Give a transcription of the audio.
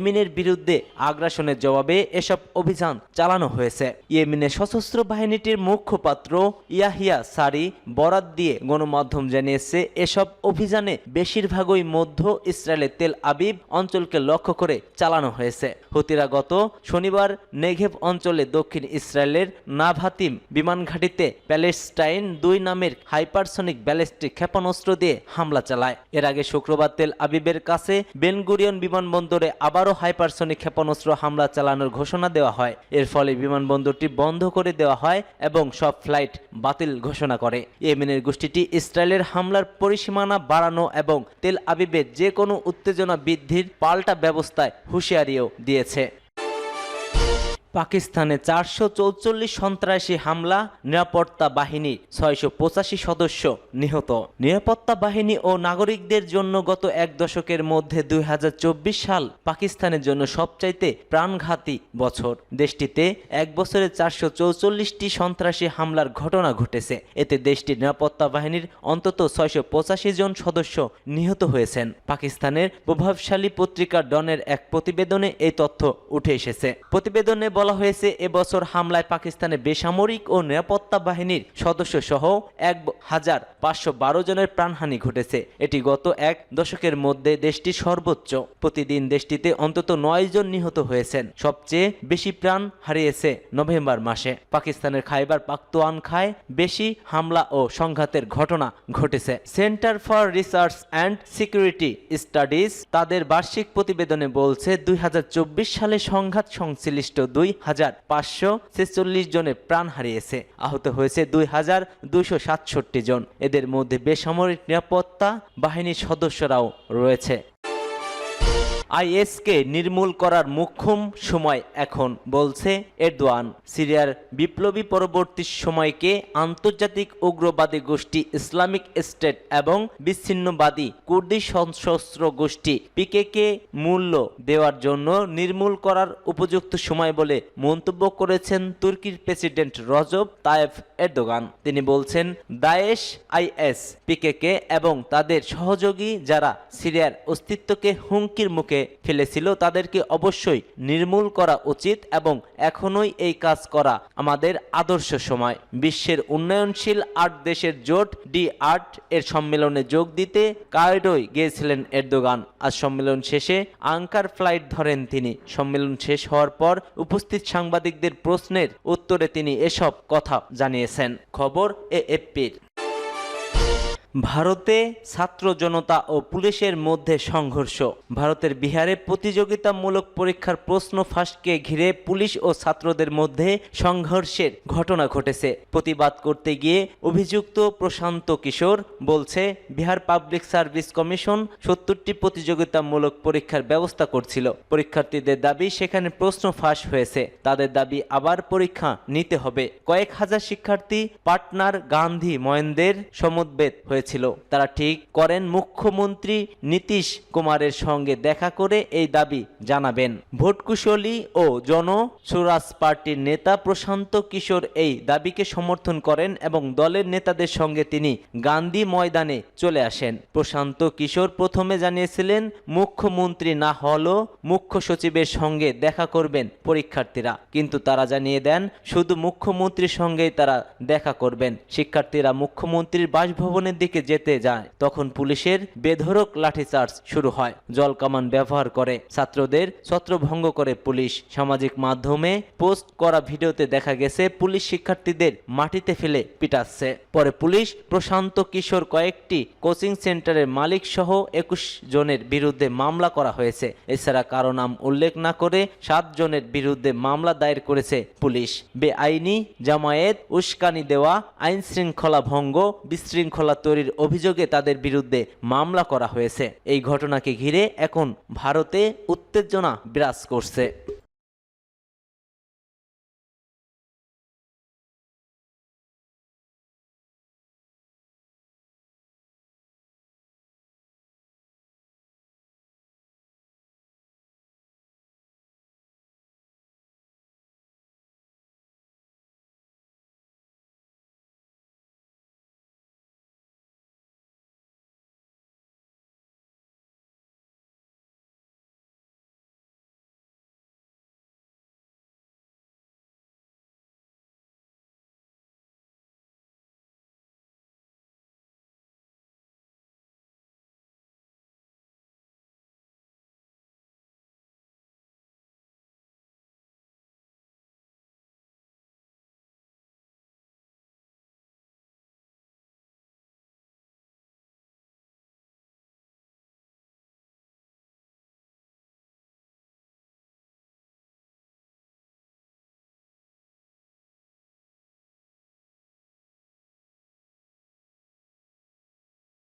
ইয়েমেনের বিরুদ্ধে আগ্রাসনের জবাবে এসব অভিযান চালানো হয়েছে। ইয়েমেনের সশস্ত্র বাহিনীটির মুখপাত্র ইয়াহিয়া সারি বরাত দিয়ে গণমাধ্যম জানিয়েছে, এসব অভিযানে বেশিরভাগই মধ্য ইসরায়েলের তেল আবিব অঞ্চলকে লক্ষ্য করে চালানো হয়েছে। হুতিরা গত শনিবার নেঘেভ অঞ্চলে দক্ষিণ ইসরায়েলের নাভাতিম বিমান ঘাঁটিতে প্যালেস্টাইন 2 নামের হাইপারসনিক ব্যালিস্টিক ক্ষেপণাস্ত্র দিয়ে হামলা চালায়। এর আগে শুক্রবার তেল আবিবের কাছে বেনগুরিয়ন বিমানবন্দরে আবারও হাইপারসনিক ক্ষেপণাস্ত্র হামলা চালানোর ঘোষণা দেওয়া হয়। এর ফলে বিমানবন্দরটি বন্ধ করে দেওয়া হয় এবং সব ফ্লাইট বাতিল ঘোষণা করে। ইয়েমেনের গোষ্ঠীটি ইসরায়েলের হামলার পরিসীমানা বাড়ানো এবং তেল আবিবের যে কোনো উত্তেজনা বৃদ্ধির পাল্টা ব্যবস্থায় হুঁশিয়ারিও দিয়েছে। পাকিস্তানে 444 সন্ত্রাসী হামলা, নিরাপত্তা বাহিনীর 685 সদস্য নিহত। নিরাপত্তা বাহিনী ও নাগরিকদের জন্য গত এক দশকের মধ্যে 2024 সাল পাকিস্তানের জন্য সবচাইতে প্রাণঘাতী বছর। দেশটিতে এক বছরে 444টি সন্ত্রাসী হামলার ঘটনা ঘটেছে। এতে দেশটির নিরাপত্তা বাহিনীর অন্তত 685 জন সদস্য নিহত হয়েছেন। পাকিস্তানের প্রভাবশালী পত্রিকা ডনের এক প্রতিবেদনে এই তথ্য উঠে এসেছে। প্রতিবেদনে বলা হয়েছে, এবছর হামলায় পাকিস্তানের বেসামরিক ও নিরাপত্তা বাহিনীর সদস্য সহ 1512 জনের প্রাণহানি ঘটেছে। এটি গত এক দশকের মধ্যে দেশটির সর্বোচ্চ। প্রতিদিন দেশটিতে অন্তত 9 জন নিহত হয়েছেন। সবচেয়ে বেশি প্রাণ হারিয়েছে নভেম্বর মাসে। পাকিস্তানের খাইবার পাখতুনখায় বেশি হামলা ও সংঘাতের ঘটনা ঘটেছে। Centre for research and security studies তাদের বার্ষিক প্রতিবেদনে বলছে, 2024 সালে সংঘাত সংশ্লিষ্ট 2546 জনের প্রাণ হারিয়েছে। আহত হয়েছে 2267 জন। এদের মধ্যে বেসামরিক নিরাপত্তা বাহিনীর সদস্যরাও রয়েছে। আইএসকে নির্মূল করার মোক্ষম সময় এখন, বলছে এরদোয়ান। সিরিয়ার বিপ্লবী পরবর্তী সময়কে আন্তর্জাতিক উগ্রবাদী গোষ্ঠী ইসলামিক স্টেট এবং বিচ্ছিন্নবাদী কুর্দি সশস্ত্র গোষ্ঠী পিকেকে মূল্য দেওয়ার জন্য নির্মূল করার উপযুক্ত সময় বলে মন্তব্য করেছেন তুর্কির প্রেসিডেন্ট রজব তায়েব এরদোগান। তিনি বলছেন, দায়েশ, আইএস, পিকেকে এবং তাদের সহযোগী যারা সিরিয়ার অস্তিত্বকে হুমকির মুখে ফেলেছিল তাদেরকে অবশ্যই নির্মূল করা উচিত এবং এখনোই এই কাজ করা আমাদের আদর্শ সময়। বিশ্বের উন্নয়নশীল 8 দেশের জোট D8 এর সম্মেলনে যোগ দিতে কায়রোয় গিয়েছিলেন এরদোগান। আজ সম্মেলন শেষে আঙ্কার ফ্লাইট ধরেন তিনি। সম্মেলন শেষ হওয়ার পর উপস্থিত সাংবাদিকদের প্রশ্নের উত্তরে তিনি এসব কথা জানিয়েছেন। খবর AFP'র। ভারতে ছাত্র জনতা ও পুলিশের মধ্যে সংঘর্ষ। ভারতের বিহারে প্রতিযোগিতামূলক পরীক্ষার প্রশ্ন ফাঁসকে ঘিরে পুলিশ ও ছাত্রদের মধ্যে সংঘর্ষের ঘটনা ঘটেছে। প্রতিবাদ করতে গিয়ে অভিযুক্ত প্রশান্ত কিশোর বলছে, বিহার পাবলিক সার্ভিস কমিশন 70টি প্রতিযোগিতামূলক পরীক্ষার ব্যবস্থা করছিল। পরীক্ষার্থীদের দাবি সেখানে প্রশ্ন ফাঁস হয়েছে। তাদের দাবি আবার পরীক্ষা নিতে হবে। কয়েক হাজার শিক্ষার্থী পাটনার গান্ধী ময়ন্দের সমবেত হয়েছিল। তারা ঠিক করেন মুখ্যমন্ত্রী নীতিশ কুমারের সঙ্গে দেখা করে এই দাবি জানাবেন। ভোটকুশলী ও জন স্বরাজ পার্টির নেতা প্রশান্ত কিশোর এই দাবিকে সমর্থন করেন এবং দলের নেতাদের সঙ্গে তিনি গান্ধী ময়দানে চলে আসেন। প্রশান্ত কিশোর প্রথমে জানিয়েছিলেন, মুখ্যমন্ত্রী না হলেও মুখ্য সচিবের সঙ্গে দেখা করবেন পরীক্ষার্থীরা, কিন্তু তারা জানিয়ে দেন শুধু মুখ্যমন্ত্রীর সঙ্গেই তারা দেখা করবেন। শিক্ষার্থীরা মুখ্যমন্ত্রীর বাসভবনের দিকে যেতে যায়, তখন পুলিশের বেধড়ক লাঠিচার্জ শুরু হয়। জলকামান ব্যবহার করে। ছাত্রদের ছত্রভঙ্গ করে পুলিশ। সামাজিক মাধ্যমে পোস্ট করা ভিডিওতে দেখা গেছে পুলিশ শিক্ষার্থীদের মাটিতে ফেলে পিটাচ্ছে। পরে পুলিশ প্রশান্ত কিশোর কয়েকটি কোচিং সেন্টারের মালিক সহ 21 জনের বিরুদ্ধে মামলা করা হয়েছে। এছাড়া কারো নাম উল্লেখ না করে 7 জনের বিরুদ্ধে মামলা দায়ের করেছে পুলিশ। বেআইনি জামায়াত, উস্কানি দেওয়া, আইন শৃঙ্খলা ভঙ্গ, বিশৃঙ্খলা তৈরির অভিযোগে তাদের বিরুদ্ধে মামলা করা হয়েছে। এই ঘটনাকে ঘিরে এখন ভারতে উত্তেজনা বিরাজ করছে।